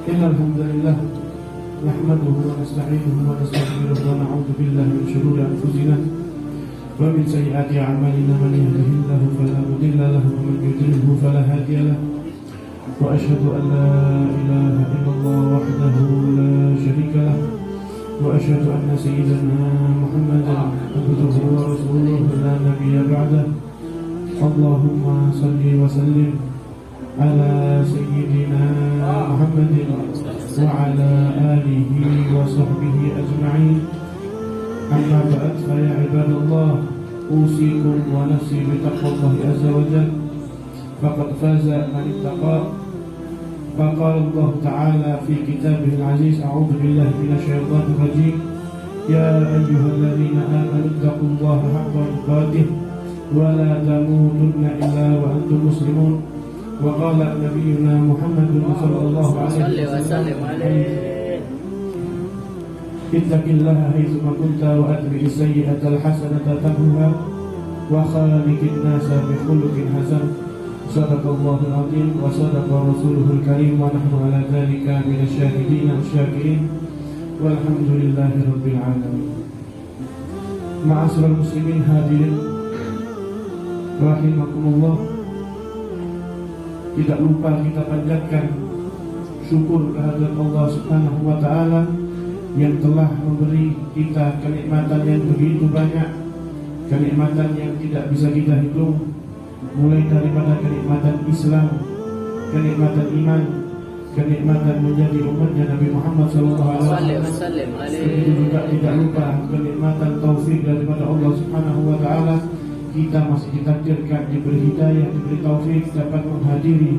Innal hamdalillah nahmaduhu wa nasta'inuhu wa nastaghfiruh wa na'udzu billahi min shururi anfusina wa min sayyiati a'malina. Man yahdihillahu fala mudilla lahu wa man yudlilhu fala hadiya lahu. Wa asyhadu an la ilaha illallah wahdahu la syarika lahu wa asyhadu anna sayyidana Muhammadan abduhu wa rasuluhu la nabiyya ba'dahu. Allahumma salli wa sallim ala sayyidina Muhammadin wa ala alihi wa sahbihi ajma'in. Amma ba'd, fa ya ibadallah, usikum wa nafsi bi taqwallahi azza wa jalla. Faqad faza man ittaqa. Faqala Allah ta'ala fi kitabihil aziz, a'udzu billahi minasy syaithanir rajim. Ya ayyuhalladzina amanu taqullaha haqqa tuqatih wa la tamutunna illa wa antum muslimun. Wa qala nabiyyuna Muhammadun sallallahu alaihi wasallam, ittaqillaha haitsu ma kunta wa atbi'is sayyi'atal hasanata tamhuha wa khaliqin nasa bi khuluqin hasan. Sadaqallahul azim wa sadaqa rasuluhul karim wa nahnu ala dzalika minasy syahidin wasyakirin walhamdulillahi rabbil alamin. Ma'asyiral muslimin hadirin rahimakumullah, tidak lupa kita panjatkan syukur kehadirat Allah Subhanahu wa ta'ala yang telah memberi kita kenikmatan yang begitu banyak, kenikmatan yang tidak bisa kita hitung, mulai daripada kenikmatan Islam, kenikmatan iman, kenikmatan menjadi umatnya Nabi Muhammad SAW. Begitu juga tidak lupa kenikmatan taufik daripada Allah Subhanahu wa ta'ala. Kita masih ditakdirkan, diberi hidayah, diberi taufik dapat menghadiri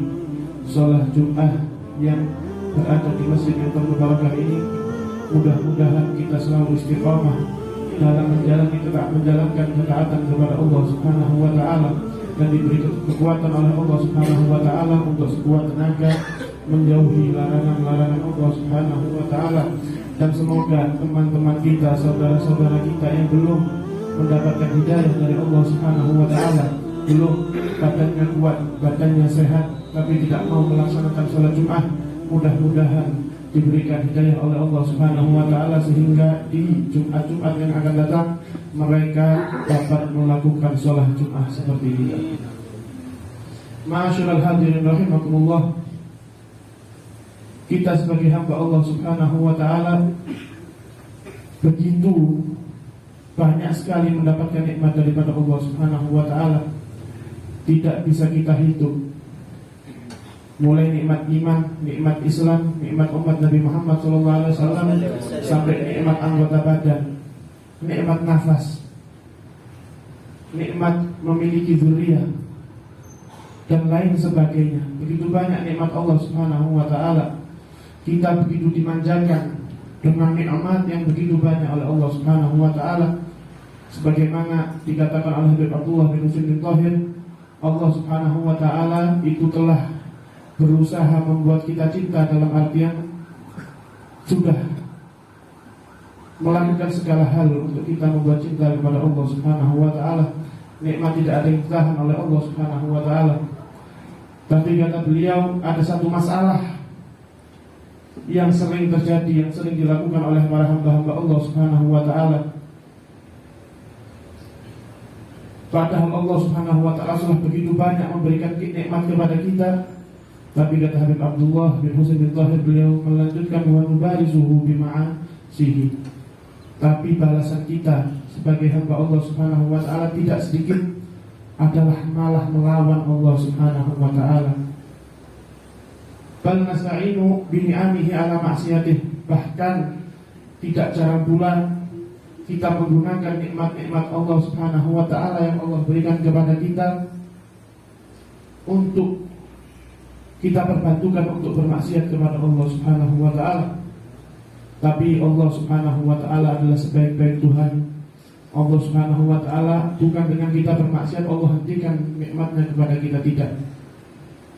sholat Jum'ah yang berada di masjid yang penuh barakah ini. Mudah-mudahan kita selalu istiqamah dalam menjalankan ketaatan kepada Allah Subhanahu wa ta'ala, dan diberi kekuatan oleh Allah Subhanahu wa ta'ala untuk sekuat tenaga menjauhi larangan-larangan Allah Subhanahu wa ta'ala. Dan semoga teman-teman kita, saudara-saudara kita yang belum mendapatkan hidayah dari Allah Subhanahu wa ta'ala, belum badannya kuat, badannya sehat, tapi tidak mau melaksanakan sholat Jum'ah, mudah-mudahan diberikan hidayah oleh Allah Subhanahu wa ta'ala sehingga di Jumat-Jumat yang akan datang mereka dapat melakukan sholat Jum'ah seperti ini. Ma'asyiral hadirin rahimakumullah, kita sebagai hamba Allah Subhanahu wa ta'ala begitu banyak sekali mendapatkan nikmat daripada Allah Subhanahu wa ta'ala, tidak bisa kita hitung. Mulai nikmat iman, nikmat Islam, nikmat umat Nabi Muhammad SAW, sampai nikmat anggota badan, nikmat nafas, nikmat memiliki zuriyah, dan lain sebagainya. Begitu banyak nikmat Allah Subhanahu wa ta'ala. Kita begitu dimanjakan dengan nikmat yang begitu banyak oleh Allah Subhanahu wa ta'ala. Sebagaimana dikatakan oleh Habib Abdullah bin Husain bin Thahir, Allah Subhanahu wa ta'ala itu telah berusaha membuat kita cinta, dalam artian sudah melakukan segala hal untuk kita membuat cinta kepada Allah Subhanahu wa ta'ala. Nikmat tidak ada yang ditahan oleh Allah Subhanahu wa ta'ala. Tapi kata beliau, ada satu masalah yang sering terjadi, yang sering dilakukan oleh para hamba-hamba Allah Subhanahu wa ta'ala. Padahal Allah Subhanahu wa ta'ala sudah begitu banyak memberikan nikmat kepada kita, tapi kata Habib Abdullah bin Husain bin Thahir, beliau melanjutkan wa nubarizuhu bima'asihi. Tapi balasan kita sebagai hamba Allah Subhanahu wa ta'ala tidak sedikit adalah malah melawan Allah Subhanahu wa ta'ala. Bal nasta'inu bi ni'amihi ala ma'siyatih. Bahkan tidak jarang pula kita menggunakan nikmat-nikmat Allah Subhanahu wa ta'ala yang Allah berikan kepada kita untuk kita perbantukan untuk bermaksiat kepada Allah Subhanahu wa ta'ala. Tapi Allah Subhanahu wa ta'ala adalah sebaik-baik Tuhan. Allah Subhanahu wa ta'ala bukan dengan kita bermaksiat Allah hentikan nikmatnya kepada kita, tidak.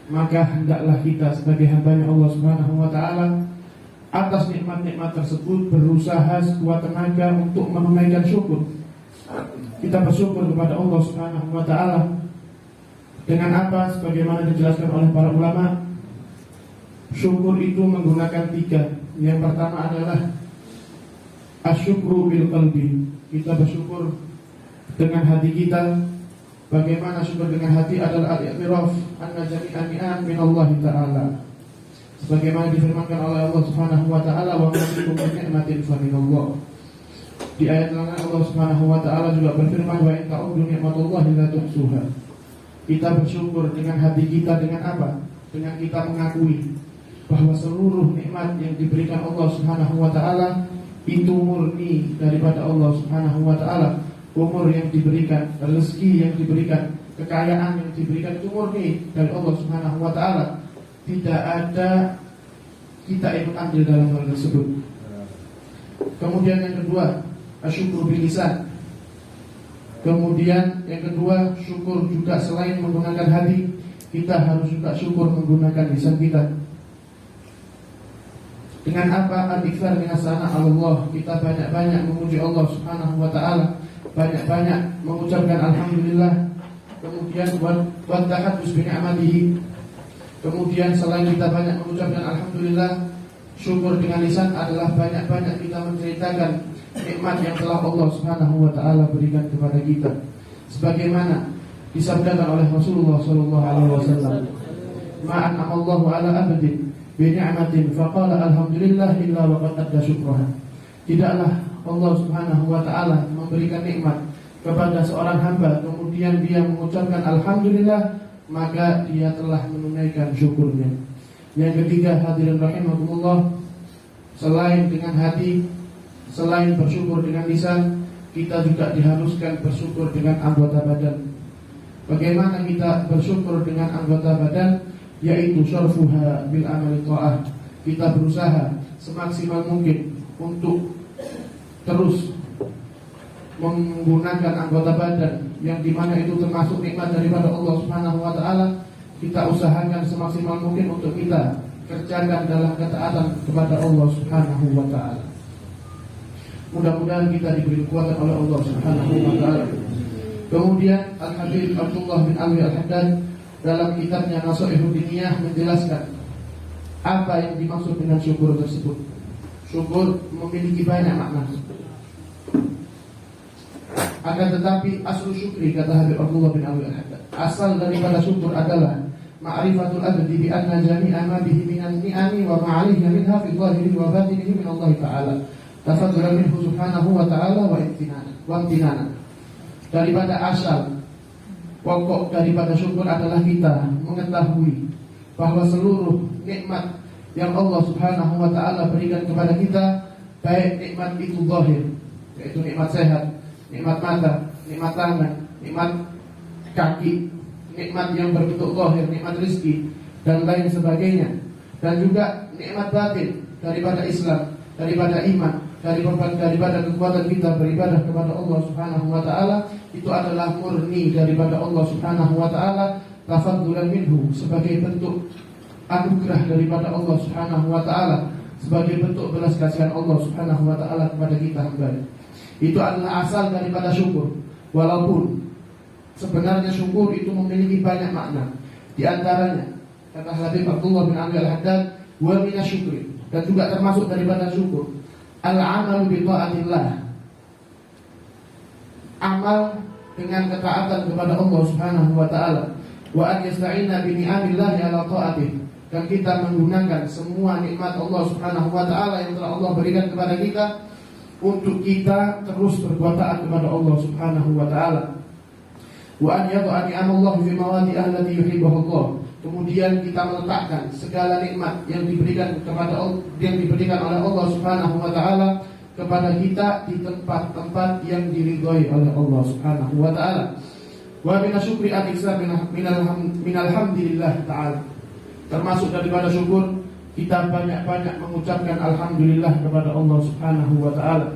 Maka hendaklah kita sebagai hambanya Allah Subhanahu wa ta'ala atas nikmat-nikmat tersebut berusaha sekuat tenaga untuk menunaikan syukur. Kita bersyukur kepada Allah Subhanahu wa ta'ala dengan apa? Sebagaimana dijelaskan oleh para ulama, Syukur itu menggunakan 3. Yang pertama adalah asyukru bil qalbi. Kita bersyukur dengan hati kita. Bagaimana syukur dengan hati adalah al-i'tiraf anna jami'an ni'am min Allah Ta'ala. Sebagaimana difirmankan oleh Allah Subhanahu wa taala, wa ma bikum min ni'matin fa min Allah. Di ayat lain Allah Subhanahu wa taala juga berfirman, wa in ta'uddu ni'matallahi la tuhsuha. Kita bersyukur dengan hati kita dengan apa? Dengan kita mengakui bahwa seluruh nikmat yang diberikan Allah Subhanahu wa taala itu murni daripada Allah Subhanahu wa taala. Umur yang diberikan, rezeki yang diberikan, kekayaan yang diberikan itu murni dari Allah Subhanahu wa taala. Tidak ada kita ikut andil dalam hal tersebut. Kemudian yang kedua, asyukur bil lisan. Kemudian yang kedua, syukur juga selain menggunakan hati, kita harus juga syukur menggunakan lisan kita. Dengan apa? Al-iktsar minas sana Allah. Kita banyak-banyak memuji Allah Subhanahu wa taala, banyak-banyak mengucapkan alhamdulillah. Kemudian wa tahaddus bi ni'matihi. Kemudian selain kita banyak mengucapkan alhamdulillah, syukur dengan lisan adalah banyak-banyak kita menceritakan nikmat yang telah Allah Subhanahu wa taala berikan kepada kita. Sebagaimana disabdakan oleh Rasulullah sallallahu alaihi wasallam, "Ma'an amallahu ala abdin bi ni'matin faqala alhamdulillah illa wa qad adda syukraha." Tidaklah Allah Subhanahu wa taala memberikan nikmat kepada seorang hamba kemudian dia mengucapkan alhamdulillah, maka dia telah menunaikan syukurnya. Yang ketiga, hadirin rahimakumullah, selain dengan hati, selain bersyukur dengan lisan, kita juga diharuskan bersyukur dengan anggota badan. Bagaimana kita bersyukur dengan anggota badan? Yaitu syarfuha bil amali ta'ah. Kita berusaha semaksimal mungkin untuk terus menggunakan anggota badan yang dimana itu termasuk nikmat daripada Allah Subhanahu wa taala. Kita usahakan semaksimal mungkin untuk kita kerjakan dalam ketaatan kepada Allah Subhanahu wa taala. Mudah-mudahan kita diberi kekuatan oleh Allah Subhanahu wa taala. Kemudian Al-Habib Abdullah bin Alwi Al-Haddad dalam kitabnya Nasha'ihud Diniyah menjelaskan apa yang dimaksud dengan syukur tersebut. Syukur memiliki banyak makna. Akan tetapi asal syukri, kata Habib Abdullah bin Alwi Al-Haddad, asal daripada syukur adalah ma'rifatul abdi bi anna jami'a ma bihi minan ni'ami wa ma'alihi minha fi dhahirihi wa batinihi min Allah Ta'ala tafaddulan minhu subhanahu wa ta'ala wa imtinana. Daripada asal pokok daripada syukur adalah kita mengetahui bahwa seluruh nikmat yang Allah Subhanahu wa ta'ala berikan kepada kita, baik nikmat itu zahir, yaitu nikmat sehat, nikmat mata, nikmat tangan, nikmat kaki, nikmat yang berbentuk zahir, nikmat rezeki dan lain sebagainya. Dan juga nikmat batin daripada Islam, daripada iman, daripada kekuatan kita beribadah kepada Allah Subhanahu wa taala, itu adalah murni daripada Allah Subhanahu wa taala, tafaddulan minhu, sebagai bentuk anugerah daripada Allah Subhanahu wa taala, sebagai bentuk belas kasihan Allah Subhanahu wa taala kepada kita hamba. Itu adalah asal daripada syukur. Walaupun sebenarnya syukur itu memiliki banyak makna. Di antaranya kata Habib Abdullah bin Alwi Al-Haddad, wa minasyukri, dan juga termasuk daripada syukur al-amalu bi ta'atillah, amal dengan ketaatan kepada Allah Subhanahu wa taala, wa an yasta'ina bi ni'amillahi ala ta'atih, dan kita menggunakan semua nikmat Allah Subhanahu wa taala yang telah Allah berikan kepada kita untuk kita terus berbuat taat kepada Allah Subhanahu wa taala. Wa an yad'a ni'amallahi fi mawadi allati yuhibbuha Allah. Kemudian kita meletakkan segala nikmat yang diberikan oleh Allah Subhanahu wa taala kepada kita di tempat-tempat yang diridhai oleh Allah Subhanahu wa taala. Wa min syukri al-iktsar min alhamdulillah taala. Termasuk daripada syukur kita banyak-banyak mengucapkan alhamdulillah kepada Allah Subhanahu wa taala.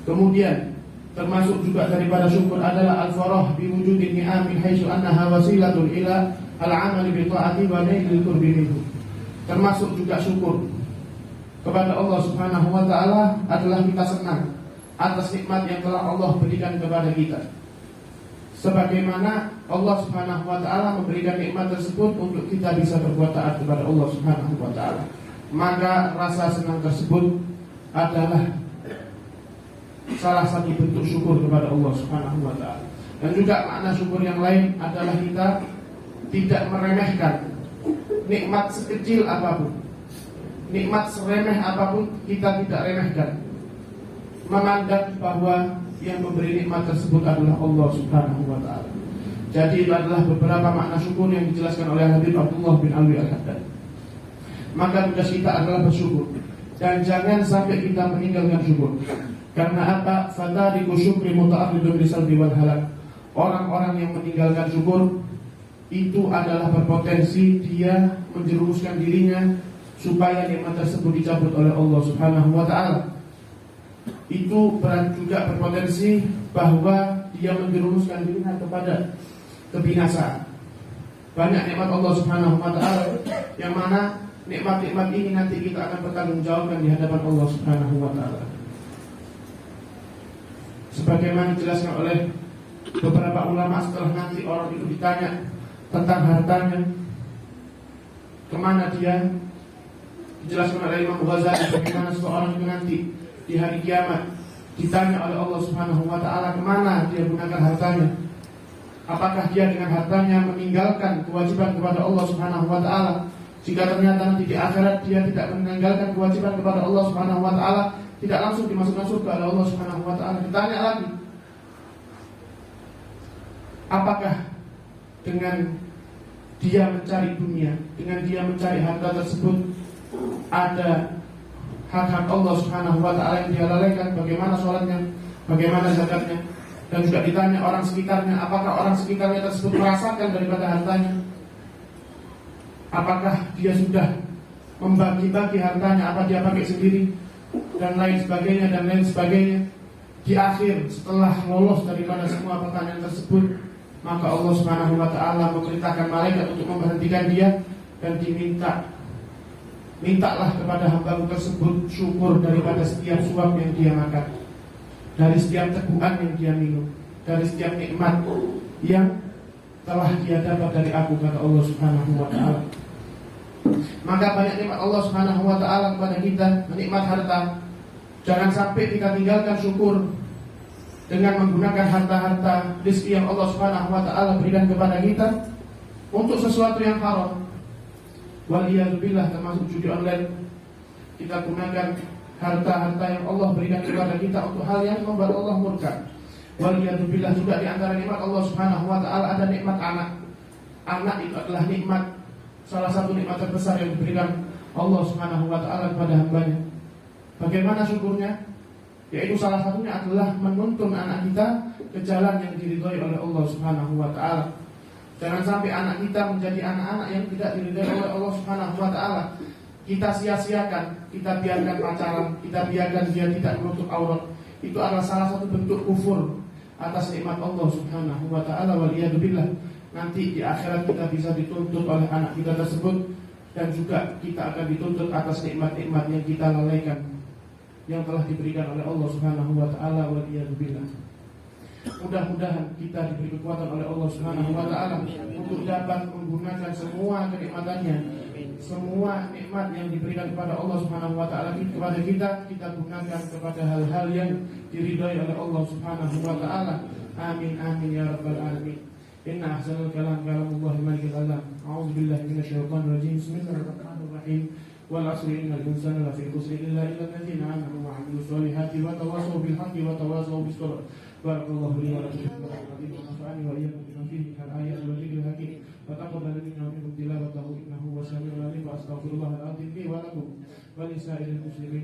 Kemudian termasuk juga daripada syukur adalah al-farah bi wujudi ni'am min haitsu annaha wasilatun ila al-'amali bi ta'ati wa nailil qurbi minhu. Termasuk juga syukur kepada Allah Subhanahu wa taala adalah kita senang atas nikmat yang telah Allah berikan kepada kita. sebagaimana Allah Subhanahu wa taala memberikan nikmat tersebut untuk kita bisa berbuat taat kepada Allah Subhanahu wa taala. Maka rasa senang tersebut adalah salah satu bentuk syukur kepada Allah Subhanahu wa taala. Dan juga makna syukur yang lain adalah kita tidak meremehkan nikmat sekecil apapun. Nikmat seremeh apapun kita tidak remehkan. Memandang bahwa yang memberi nikmat tersebut adalah Allah Subhanahu wa taala. Jadi itu adalah beberapa makna syukur yang dijelaskan oleh Habib Abdullah bin Alwi Al-Haddad. Maka tugas kita adalah bersyukur dan jangan sampai kita meninggalkan syukur. Karena apa? Fatariku syukri muta'arridun lisalbi wal halak. Orang-orang yang meninggalkan syukur itu adalah berpotensi dia menjerumuskan dirinya supaya nikmat tersebut dicabut oleh Allah Subhanahu wa taala. Itu juga berpotensi bahwa dia menjerumuskan dirinya kepada kebinasaan. Banyak nikmat Allah Subhanahu wa taala yang mana nikmat-nikmat ini nanti kita akan bertanggungjawabkan di hadapan Allah Subhanahu wa taala. Sebagaimana dijelaskan oleh beberapa ulama, setelah nanti orang itu ditanya tentang hartanya, kemana dia, dijelaskan oleh Imam Ghazali bagaimana seseorang itu nanti di hari kiamat ditanya oleh Allah Subhanahu wa taala kemana dia gunakan hartanya. Apakah dia dengan hartanya meninggalkan kewajiban kepada Allah Subhanahu wa taala? Jika ternyata nanti di akhirat dia tidak meninggalkan kewajiban kepada Allah Subhanahu wa taala, tidak langsung dimasukkan surga oleh Allah Subhanahu wa taala. Ditanya lagi, apakah dengan dia mencari dunia, dengan dia mencari harta tersebut ada hak-hak Allah Subhanahu wa taala yang dia lalaikan? Bagaimana sholatnya, bagaimana zakatnya? Dan juga ditanya orang sekitarnya, apakah orang sekitarnya tersebut merasakan daripada hartanya? Apakah dia sudah membagi-bagi hartanya, apa dia pakai sendiri, dan lain sebagainya, dan lain sebagainya. Di akhir, setelah lolos daripada semua pertanyaan tersebut, maka Allah Subhanahu wa taala memerintahkan malaikat untuk memberhentikan dia dan mintalah kepada hamba tersebut syukur daripada setiap suap yang dia makan, dari setiap teguhan yang dia minum, dari setiap nikmat yang telah dia dapat dari aku, kata Allah Subhanahu wa taala. Maka banyak nikmat Allah Subhanahu wa taala kepada kita, nikmat harta. Jangan sampai kita tinggalkan syukur dengan menggunakan harta-harta rezeki yang Allah Subhanahu wa taala berikan kepada kita untuk sesuatu yang haram. Waliyadzubillah, termasuk judi online. Kita gunakan harta-harta yang Allah berikan kepada kita untuk hal yang membuat Allah murka. Waliyadzubillah, juga di antara nikmat Allah Subhanahu wa taala ada nikmat anak. Anak itu adalah nikmat, salah satu nikmat terbesar yang diberikan Allah Subhanahu wa taala kepada hambanya. Bagaimana syukurnya? Yaitu salah satunya adalah menuntun anak kita ke jalan yang diridhai oleh Allah Subhanahu wa taala. Jangan sampai anak kita menjadi anak-anak yang tidak diridhai oleh Allah Subhanahu wa taala. Kita sia-siakan, kita biarkan pacaran, kita biarkan dia tidak menutup aurat. Itu adalah salah satu bentuk kufur atas nikmat Allah Subhanahu wa taala. Waliyadzubillah. Nanti di akhirat kita bisa dituntut oleh anak kita tersebut, dan juga kita akan dituntut atas nikmat-nikmat yang kita lalaikan, yang telah diberikan oleh Allah Subhanahu wa taala. Waliyadzubillah. Mudah-mudahan kita diberi kekuatan oleh Allah Subhanahu wa taala untuk dapat menggunakan semua kenikmatannya, semua nikmat yang diberikan kepada Allah Subhanahu wa taala kepada kita gunakan kepada hal-hal yang diridhai oleh Allah Subhanahu wa taala. Amin amin ya rabbal alamin. Inna ahsanal kalam kalamullah malikul alam. A'udzu billahi minasyaitonir rajim. Bismillahirrahmanirrahim. Wal 'asri innal insana lafi khusr illa alladziina aamanu wa 'amilus solihati wa tawassaw bil haqqi wa tawassaw bis sabr. Barakallahu li wa lakum wa nafa'ani wa iyyakum bima fihi min al-ayati wal dhikril hakim. Wa taqabbal minna wa minkum tilawatahu innahu huwas samiul 'alim. Wa astaghfirullahal 'azim li wa lakum wa lisa'iril muslimin.